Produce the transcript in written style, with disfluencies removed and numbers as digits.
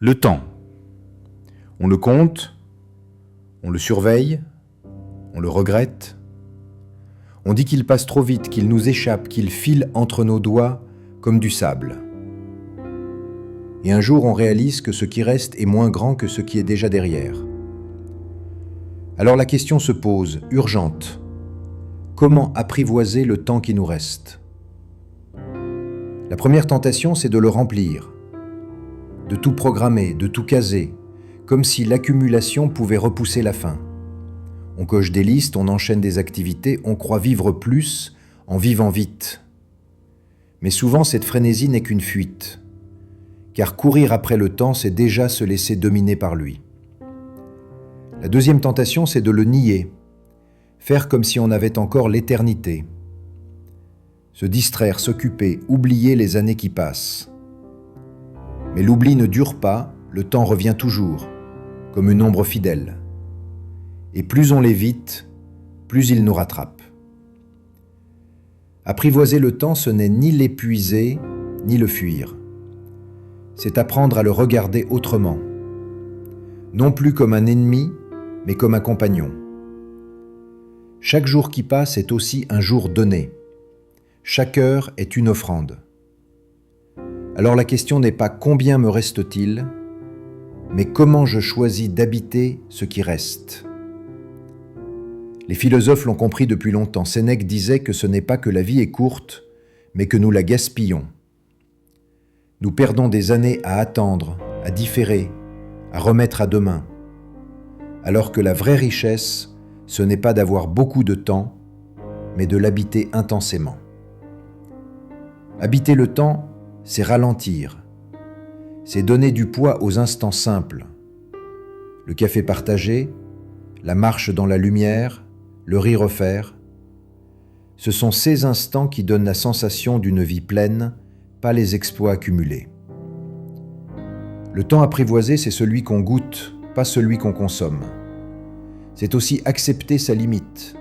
Le temps. On le compte, on le surveille, on le regrette. On dit qu'il passe trop vite, qu'il nous échappe, qu'il file entre nos doigts comme du sable. Et un jour, on réalise que ce qui reste est moins grand que ce qui est déjà derrière. Alors la question se pose, urgente. Comment apprivoiser le temps qui nous reste ? La première tentation, c'est de le remplir, de tout programmer, de tout caser, comme si l'accumulation pouvait repousser la fin. On coche des listes, on enchaîne des activités, on croit vivre plus en vivant vite. Mais souvent, cette frénésie n'est qu'une fuite, car courir après le temps, c'est déjà se laisser dominer par lui. La deuxième tentation, c'est de le nier, faire comme si on avait encore l'éternité. Se distraire, s'occuper, oublier les années qui passent. Mais l'oubli ne dure pas, le temps revient toujours, comme une ombre fidèle. Et plus on l'évite, plus il nous rattrape. Apprivoiser le temps, ce n'est ni l'épuiser, ni le fuir. C'est apprendre à le regarder autrement. Non plus comme un ennemi, mais comme un compagnon. Chaque jour qui passe est aussi un jour donné. Chaque heure est une offrande. Alors la question n'est pas combien me reste-t-il, mais comment je choisis d'habiter ce qui reste. Les philosophes l'ont compris depuis longtemps. Sénèque disait que ce n'est pas que la vie est courte, mais que nous la gaspillons. Nous perdons des années à attendre, à différer, à remettre à demain. Alors que la vraie richesse, ce n'est pas d'avoir beaucoup de temps, mais de l'habiter intensément. Habiter le temps, c'est ralentir. C'est donner du poids aux instants simples. Le café partagé, la marche dans la lumière, le rire offert. Ce sont ces instants qui donnent la sensation d'une vie pleine, pas les exploits accumulés. Le temps apprivoisé, c'est celui qu'on goûte, pas celui qu'on consomme. C'est aussi accepter sa limite,